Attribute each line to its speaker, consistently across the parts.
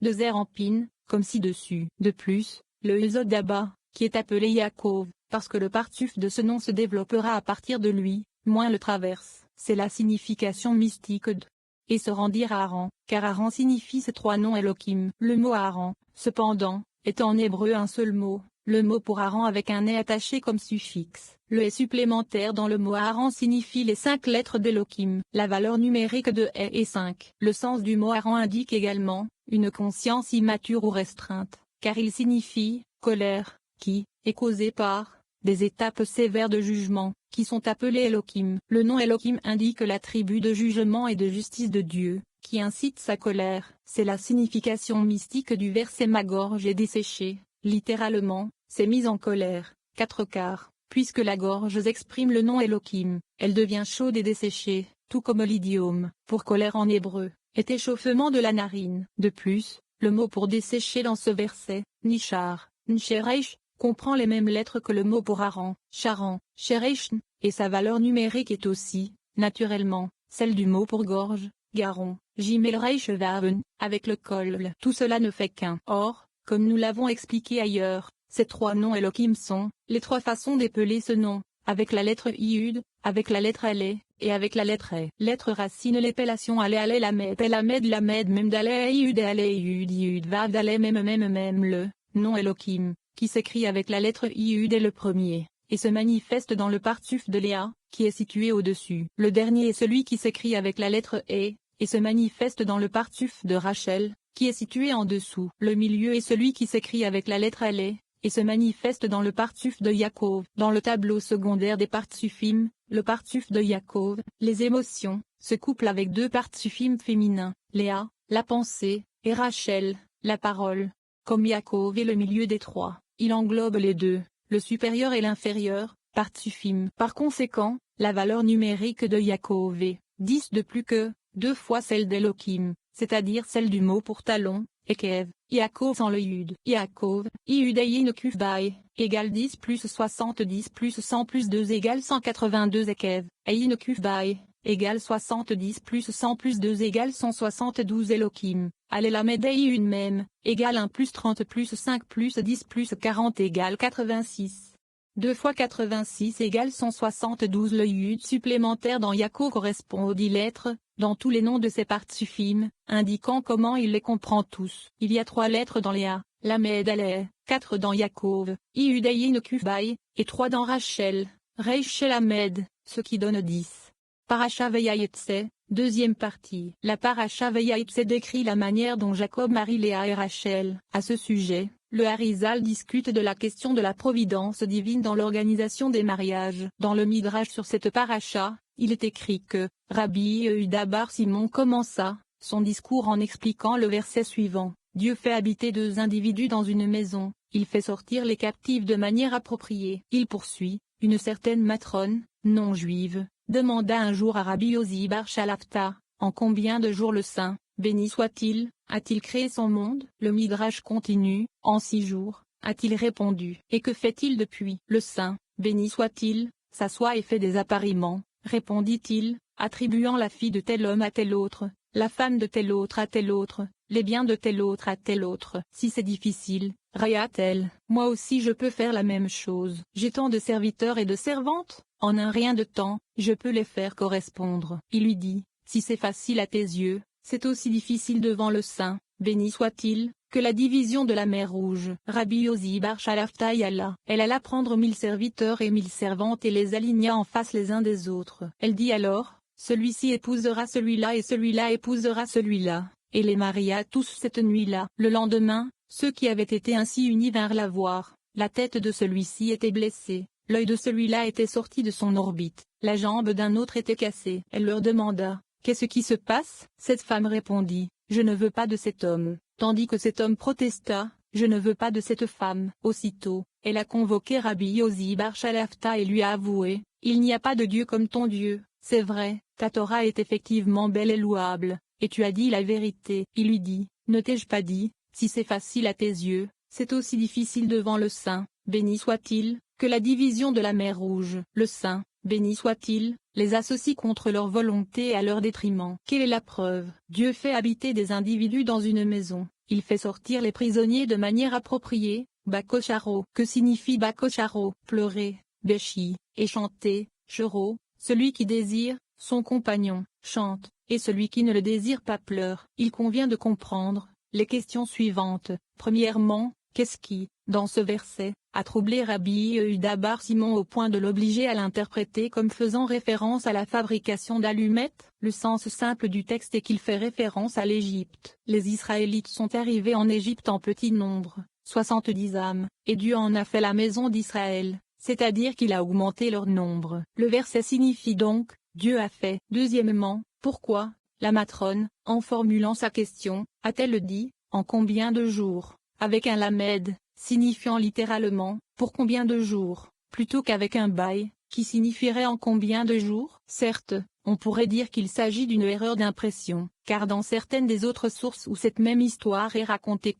Speaker 1: de Zer en Pin, comme ci-dessus. De plus, le Yesod d'Abba, qui est appelé Yaakov, parce que le partuf de ce nom se développera à partir de lui, moins le traverse. C'est la signification mystique de et se rendir à Haran, car Haran signifie ces trois noms Elohim. Le mot Haran, cependant, est en hébreu un seul mot, le mot pour Haran avec un « est » attaché comme suffixe. Le « est » supplémentaire dans le mot Haran signifie les 5 lettres d'Elohim. La valeur numérique de « est » est 5. Le sens du mot Haran indique également une conscience immature ou restreinte, car il signifie « colère », qui est causée par des étapes sévères de jugement, qui sont appelées Elohim. Le nom Elohim indique l'attribut de jugement et de justice de Dieu, qui incite sa colère. C'est la signification mystique du verset « ma gorge est desséchée », littéralement, c'est mise en colère. 4 quarts. Puisque la gorge exprime le nom Elohim, elle devient chaude et desséchée, tout comme l'idiome, pour colère en hébreu, est échauffement de la narine. De plus, le mot pour dessécher dans ce verset, nishar, nshereish, comprend les mêmes lettres que le mot pour Haran, charan, shereishn, et sa valeur numérique est aussi, naturellement, celle du mot pour gorge, garon, jimelreish vaven, avec le kol. Tout cela ne fait qu'un. Or, comme nous l'avons expliqué ailleurs, ces trois noms Elohim sont les trois façons d'épeler ce nom, avec la lettre Yud, avec la lettre Alé, et avec la lettre E. Lettre racine l'épellation Alé Alé Lamed Lamed Lamed Mem Dalé Yud Alé Yud Yud Vav Dalé Mem le nom Elohim, qui s'écrit avec la lettre Yud est le premier, et se manifeste dans le partuf de Léa, qui est situé au-dessus. Le dernier est celui qui s'écrit avec la lettre E, et se manifeste dans le partuf de Rachel, qui est situé en dessous. Le milieu est celui qui s'écrit avec la lettre Alé, et se manifeste dans le partuf de Yaakov. Dans le tableau secondaire des partufim, le partuf de Yaakov, les émotions, se couplent avec 2 partufim féminins, Léa, la pensée, et Rachel, la parole. Comme Yaakov est le milieu des 3, il englobe les 2, le supérieur et l'inférieur, partufim. Par conséquent, la valeur numérique de Yaakov est 10 de plus que 2 fois celle d'Elohim, c'est-à-dire celle du mot pour talon, Ekev, Yaakov sans le Yud. Yaakov, Yud Ayin Kufbaï, égale 10 plus 70 plus 100 plus 2 égale 182 Ekev, Ayin Kufbaï, égale 70 plus 100 plus 2 égale 172 Elohim. Alelamed Ayin même, égale 1 plus 30 plus 5 plus 10 plus 40 égale 86. 2 fois 86 égale 172. Le Yud supplémentaire dans Yaakov correspond aux 10 lettres, dans tous les noms de ces partufim, indiquant comment il les comprend tous. Il y a 3 lettres dans Léa, Lamed Aleh, 4 dans Yaakov, Yud Ayin Kufbaï, et 3 dans Rachel, Reish Lamed, ce qui donne 10. Parasha Vayayetse, deuxième partie. La Parasha Vayayetse décrit la manière dont Jacob marie Léa et Rachel. À ce sujet, le Harizal discute de la question de la providence divine dans l'organisation des mariages. Dans le Midrash sur cette Parasha, il est écrit que Rabbi Yehuda bar Simon commença son discours en expliquant le verset suivant. Dieu fait habiter 2 individus dans une maison, il fait sortir les captifs de manière appropriée. Il poursuit, une certaine matrone, non juive, demanda un jour à Rabbi Yosi bar Shalafta, en combien de jours le saint, béni soit-il, a-t-il créé son monde? Le Midrash continue, en 6 jours, a-t-il répondu. Et que fait-il depuis? Le saint, béni soit-il, s'assoit et fait des appariements, répondit-il, attribuant la fille de tel homme à tel autre, la femme de tel autre à tel autre, les biens de tel autre à tel autre. Si c'est difficile, Raya-t-elle, moi aussi je peux faire la même chose. J'ai tant de serviteurs et de servantes, en un rien de temps, je peux les faire correspondre. Il lui dit, si c'est facile à tes yeux, c'est aussi difficile devant le Saint, béni soit-il, que la division de la mer Rouge. Rabbi Yosi bar Shalafta y alla. Elle alla prendre 1000 serviteurs et 1000 servantes et les aligna en face les uns des autres. Elle dit alors, celui-ci épousera celui-là et celui-là épousera celui-là, et les maria tous cette nuit-là. Le lendemain, ceux qui avaient été ainsi unis vinrent la voir. La tête de celui-ci était blessée, l'œil de celui-là était sorti de son orbite, la jambe d'un autre était cassée. Elle leur demanda, qu'est-ce qui se passe? Cette femme répondit, je ne veux pas de cet homme, tandis que cet homme protesta, je ne veux pas de cette femme. Aussitôt, elle a convoqué Rabbi Yosi bar Shalafta et lui a avoué, il n'y a pas de Dieu comme ton Dieu, c'est vrai, ta Torah est effectivement belle et louable, et tu as dit la vérité. Il lui dit, ne t'ai-je pas dit, si c'est facile à tes yeux, c'est aussi difficile devant le Saint, béni soit-il, que la division de la mer Rouge. Le Saint, béni soit-il, les associe contre leur volonté et à leur détriment. Quelle est la preuve? Dieu fait habiter des individus dans une maison. il fait sortir les prisonniers de manière appropriée. Bakocharo. Que signifie Bakocharo? Pleurer, Béchi, et chanter, Chero. Celui qui désire, son compagnon, chante, et celui qui ne le désire pas pleure. Il convient de comprendre les questions suivantes. Premièrement, qu'est-ce qui, dans ce verset, a troublé Rabbi Yehuda bar Simon au point de l'obliger à l'interpréter comme faisant référence à la fabrication d'allumettes? Le sens simple du texte est qu'il fait référence à l'Égypte. Les Israélites sont arrivés en Égypte en petit nombre, 70 âmes, et Dieu en a fait la maison d'Israël, c'est-à-dire qu'il a augmenté leur nombre. Le verset signifie donc, Dieu a fait. Deuxièmement, pourquoi, la matrone, en formulant sa question, a-t-elle dit, en combien de jours, avec un lamed, signifiant littéralement, pour combien de jours, plutôt qu'avec un bail, qui signifierait en combien de jours? Certes, on pourrait dire qu'il s'agit d'une erreur d'impression, car dans certaines des autres sources où cette même histoire est racontée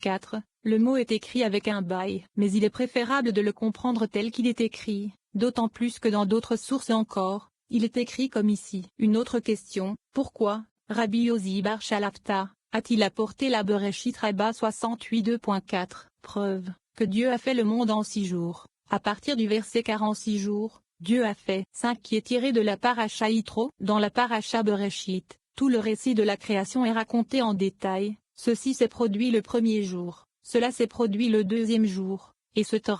Speaker 1: le mot est écrit avec un bail. Mais il est préférable de le comprendre tel qu'il est écrit, d'autant plus que dans d'autres sources encore, il est écrit comme ici. Une autre question, pourquoi, Rabbi Yosi bar Shalafta, a-t-il apporté la Bereshit Rabbah 68:2.4? Preuve que Dieu a fait le monde en 6 jours. À partir du verset 46 jours, Dieu a fait 5 qui est tiré de la paracha Yitro. Dans la paracha Bereshit, tout le récit de la création est raconté en détail. Ceci s'est produit le premier jour, cela s'est produit le deuxième jour, etc.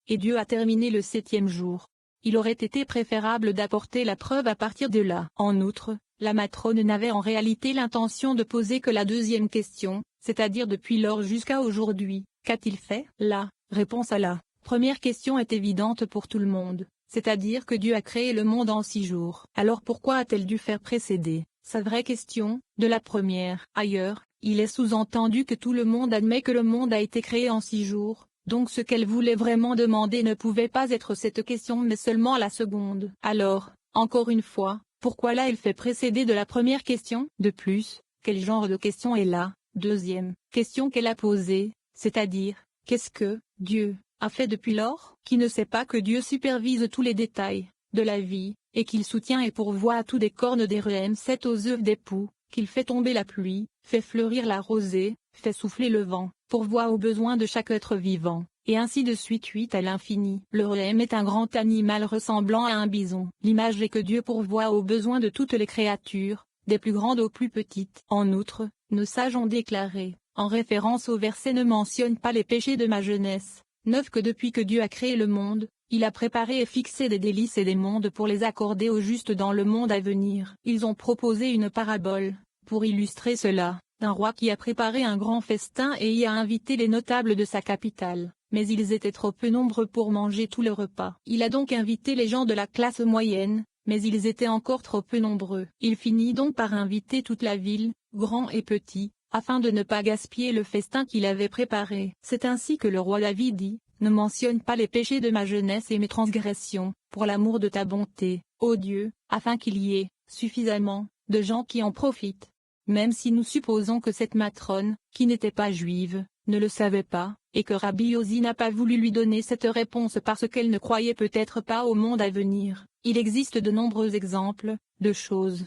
Speaker 1: Et Dieu a terminé le 7e jour. Il aurait été préférable d'apporter la preuve à partir de là. En outre, la matrone n'avait en réalité l'intention de poser que la deuxième question, c'est-à-dire depuis lors jusqu'à aujourd'hui, qu'a-t-il fait? La réponse à la première question est évidente pour tout le monde, c'est-à-dire que Dieu a créé le monde en 6 jours. Alors pourquoi a-t-elle dû faire précéder sa vraie question de la première? Ailleurs, il est sous-entendu que tout le monde admet que le monde a été créé en 6 jours. Donc ce qu'elle voulait vraiment demander ne pouvait pas être cette question mais seulement la seconde. Alors, encore une fois, pourquoi là elle fait précéder de la première question? De plus, quel genre de question est la deuxième question qu'elle a posée, c'est-à-dire, qu'est-ce que Dieu a fait depuis lors? Qui ne sait pas que Dieu supervise tous les détails de la vie, et qu'il soutient et pourvoit à tout des cornes des ruèmes 7 aux œufs des poux, qu'il fait tomber la pluie, fait fleurir la rosée, fait souffler le vent, pourvoit aux besoins de chaque être vivant, et ainsi de suite 8 à l'infini. Le ruème est un grand animal ressemblant à un bison. L'image est que Dieu pourvoit aux besoins de toutes les créatures, des plus grandes aux plus petites. En outre, nos sages ont déclaré, en référence au verset ne mentionne pas les péchés de ma jeunesse, 9 que depuis que Dieu a créé le monde, il a préparé et fixé des délices et des mondes pour les accorder aux justes dans le monde à venir. Ils ont proposé une parabole, pour illustrer cela, d'un roi qui a préparé un grand festin et y a invité les notables de sa capitale, mais ils étaient trop peu nombreux pour manger tout le repas. Il a donc invité les gens de la classe moyenne, mais ils étaient encore trop peu nombreux. Il finit donc par inviter toute la ville, grands et petits, afin de ne pas gaspiller le festin qu'il avait préparé. C'est ainsi que le roi David dit, « Ne mentionne pas les péchés de ma jeunesse et mes transgressions, pour l'amour de ta bonté, ô Dieu, afin qu'il y ait suffisamment de gens qui en profitent. » Même si nous supposons que cette matrone, qui n'était pas juive, ne le savait pas, et que Rabbi Yosi n'a pas voulu lui donner cette réponse parce qu'elle ne croyait peut-être pas au monde à venir, il existe de nombreux exemples de choses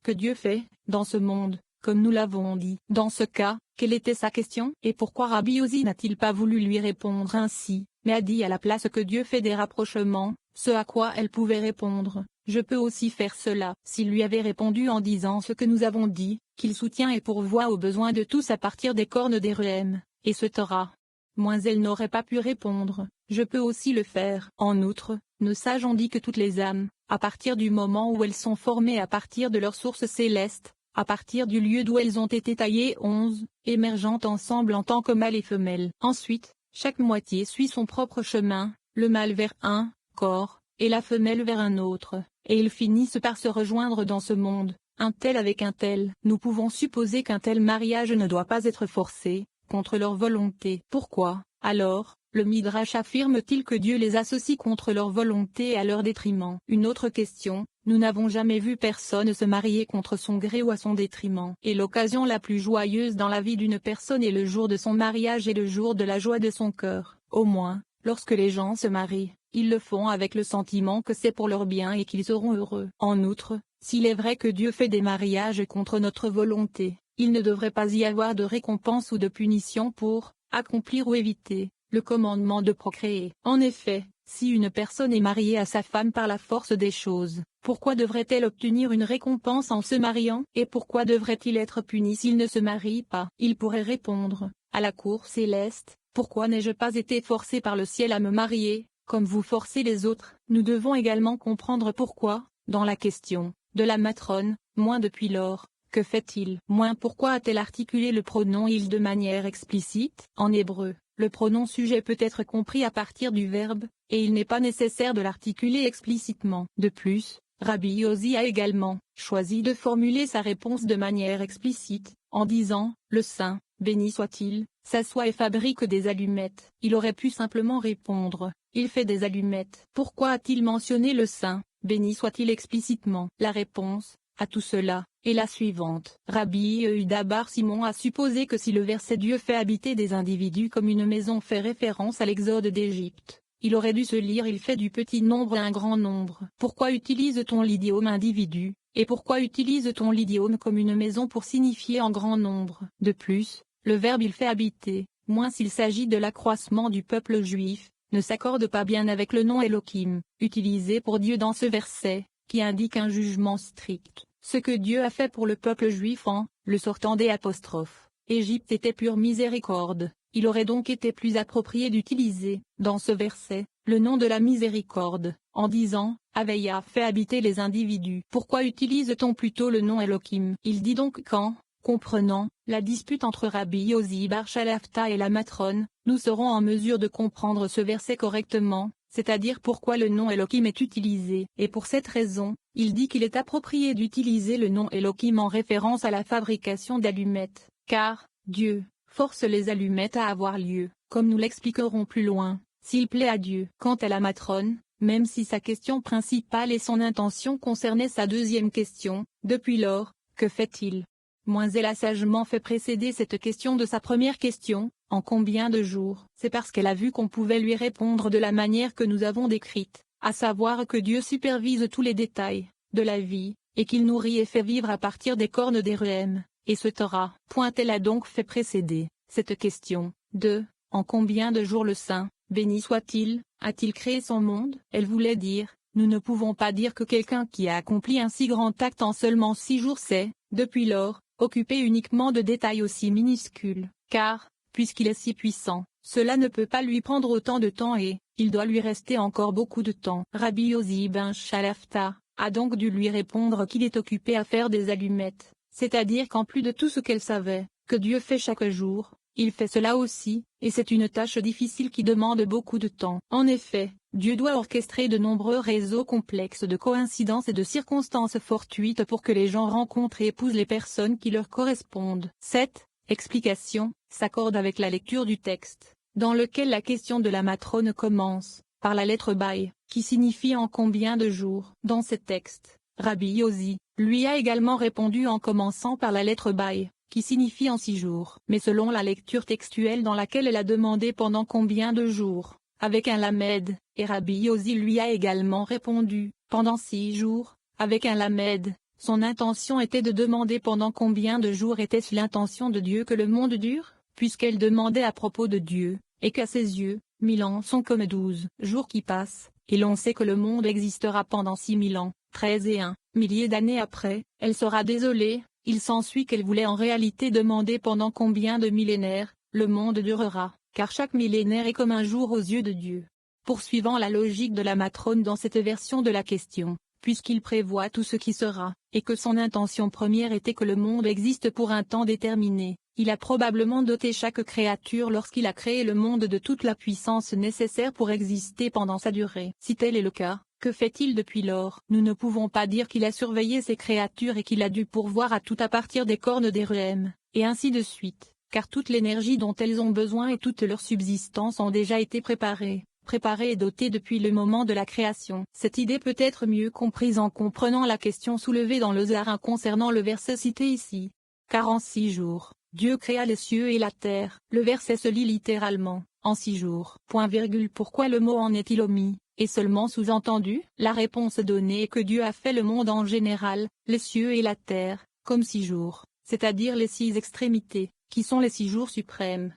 Speaker 1: que Dieu fait dans ce monde, comme nous l'avons dit. Dans ce cas, quelle était sa question? Et pourquoi Rabbi Yosi n'a-t-il pas voulu lui répondre ainsi, mais a dit à la place que Dieu fait des rapprochements, ce à quoi elle pouvait répondre, je peux aussi faire cela. S'il lui avait répondu en disant ce que nous avons dit, qu'il soutient et pourvoit aux besoins de tous à partir des cornes des ruèmes, etc. Moins elle n'aurait pas pu répondre, je peux aussi le faire. En outre, nos sages ont dit que toutes les âmes, à partir du moment où elles sont formées à partir de leur source céleste, à partir du lieu d'où elles ont été taillées 11, émergeant ensemble en tant que mâle et femelle. Ensuite, chaque moitié suit son propre chemin, le mâle vers un corps, et la femelle vers un autre, et ils finissent par se rejoindre dans ce monde, un tel avec un tel. Nous pouvons supposer qu'un tel mariage ne doit pas être forcé, contre leur volonté. Pourquoi, alors, le Midrash affirme-t-il que Dieu les associe contre leur volonté et à leur détriment? Une autre question, nous n'avons jamais vu personne se marier contre son gré ou à son détriment. Et l'occasion la plus joyeuse dans la vie d'une personne est le jour de son mariage et le jour de la joie de son cœur. Au moins, lorsque les gens se marient, ils le font avec le sentiment que c'est pour leur bien et qu'ils seront heureux. En outre, s'il est vrai que Dieu fait des mariages contre notre volonté, il ne devrait pas y avoir de récompense ou de punition pour accomplir ou éviter le commandement de procréer. En effet, si une personne est mariée à sa femme par la force des choses, pourquoi devrait-elle obtenir une récompense en se mariant? Et pourquoi devrait-il être puni s'il ne se marie pas? Il pourrait répondre, à la cour céleste, pourquoi n'ai-je pas été forcé par le ciel à me marier, comme vous forcez les autres? Nous devons également comprendre pourquoi, dans la question de la matrone, moins depuis lors, que fait-il? Moins pourquoi a-t-elle articulé le pronom il de manière explicite? En hébreu, le pronom sujet peut être compris à partir du verbe, et il n'est pas nécessaire de l'articuler explicitement. De plus, Rabbi Yossi a également choisi de formuler sa réponse de manière explicite, en disant « Le saint, béni soit-il, s'assoit et fabrique des allumettes ». Il aurait pu simplement répondre « Il fait des allumettes ». Pourquoi a-t-il mentionné le saint, béni soit-il explicitement? La réponse à tout cela est la suivante. Rabbi Yehuda bar Simon a supposé que si le verset Dieu fait habiter des individus comme une maison fait référence à l'exode d'Égypte, il aurait dû se lire il fait du petit nombre un grand nombre. Pourquoi utilise-t-on l'idiome individu, et pourquoi utilise-t-on l'idiome comme une maison pour signifier en grand nombre? De plus, le verbe il fait habiter, moins s'il s'agit de l'accroissement du peuple juif, ne s'accorde pas bien avec le nom Elohim, utilisé pour Dieu dans ce verset, qui indique un jugement strict. Ce que Dieu a fait pour le peuple juif en le sortant des apostrophes Égypte était pure miséricorde. Il aurait donc été plus approprié d'utiliser, dans ce verset, le nom de la miséricorde, en disant « Aveilla fait habiter les individus ». Pourquoi utilise-t-on plutôt le nom Elohim? Il dit donc qu'en comprenant la dispute entre Rabbi Yossi bar Shalafta et la matrone, nous serons en mesure de comprendre ce verset correctement, c'est-à-dire pourquoi le nom Elohim est utilisé. Et pour cette raison, il dit qu'il est approprié d'utiliser le nom Elohim en référence à la fabrication d'allumettes, car Dieu force les allumettes à avoir lieu, comme nous l'expliquerons plus loin, s'il plaît à Dieu. Quant à la matrone, même si sa question principale et son intention concernaient sa deuxième question, depuis lors, que fait-il? Moins elle a sagement fait précéder cette question de sa première question, en combien de jours? C'est parce qu'elle a vu qu'on pouvait lui répondre de la manière que nous avons décrite, à savoir que Dieu supervise tous les détails de la vie, et qu'il nourrit et fait vivre à partir des cornes des ruèmes, et ce Torah. Elle a donc fait précéder cette question de « En combien de jours le Saint, béni soit-il, a-t-il créé son monde ?» Elle voulait dire « Nous ne pouvons pas dire que quelqu'un qui a accompli un si grand acte en seulement 6 jours s'est, depuis lors, occupé uniquement de détails aussi minuscules, car, puisqu'il est si puissant, cela ne peut pas lui prendre autant de temps et il doit lui rester encore beaucoup de temps. » Rabbi Yossi ben Shalafta a donc dû lui répondre qu'il est occupé à faire des allumettes, c'est-à-dire qu'en plus de tout ce qu'elle savait, que Dieu fait chaque jour, il fait cela aussi, et c'est une tâche difficile qui demande beaucoup de temps. En effet, Dieu doit orchestrer de nombreux réseaux complexes de coïncidences et de circonstances fortuites pour que les gens rencontrent et épousent les personnes qui leur correspondent. Cette explication s'accorde avec la lecture du texte, dans lequel la question de la matrone commence par la lettre Baï, qui signifie en combien de jours. Dans ce texte, Rabbi Yossi lui a également répondu en commençant par la lettre Baï, qui signifie en 6 jours. Mais selon la lecture textuelle dans laquelle elle a demandé pendant combien de jours, avec un lamed, et Rabbi Yossi lui a également répondu, pendant 6 jours, avec un lamed. Son intention était de demander pendant combien de jours était-ce l'intention de Dieu que le monde dure, puisqu'elle demandait à propos de Dieu, et qu'à ses yeux, 1000 ans sont comme 12 jours qui passent, et l'on sait que le monde existera pendant 6000 ans, 13 et 1 millier d'années après, elle sera désolée. Il s'ensuit qu'elle voulait en réalité demander pendant combien de millénaires le monde durera, car chaque millénaire est comme un jour aux yeux de Dieu. Poursuivant la logique de la matrone dans cette version de la question, puisqu'il prévoit tout ce qui sera, et que son intention première était que le monde existe pour un temps déterminé, il a probablement doté chaque créature lorsqu'il a créé le monde de toute la puissance nécessaire pour exister pendant sa durée. Si tel est le cas, que fait-il depuis lors? Nous ne pouvons pas dire qu'il a surveillé ses créatures et qu'il a dû pourvoir à tout à partir des cornes des ruèmes, et ainsi de suite, car toute l'énergie dont elles ont besoin et toute leur subsistance ont déjà été préparées et dotées depuis le moment de la création. Cette idée peut être mieux comprise en comprenant la question soulevée dans le Zohar concernant le verset cité ici. Car en 6 jours, Dieu créa les cieux et la terre. Le verset se lit littéralement, en 6 jours. Pourquoi le mot en est-il omis? Et seulement sous-entendu? La réponse donnée est que Dieu a fait le monde en général, les cieux et la terre, comme 6 jours. c'est-à-dire les 6 extrémités, qui sont les 6 jours suprêmes.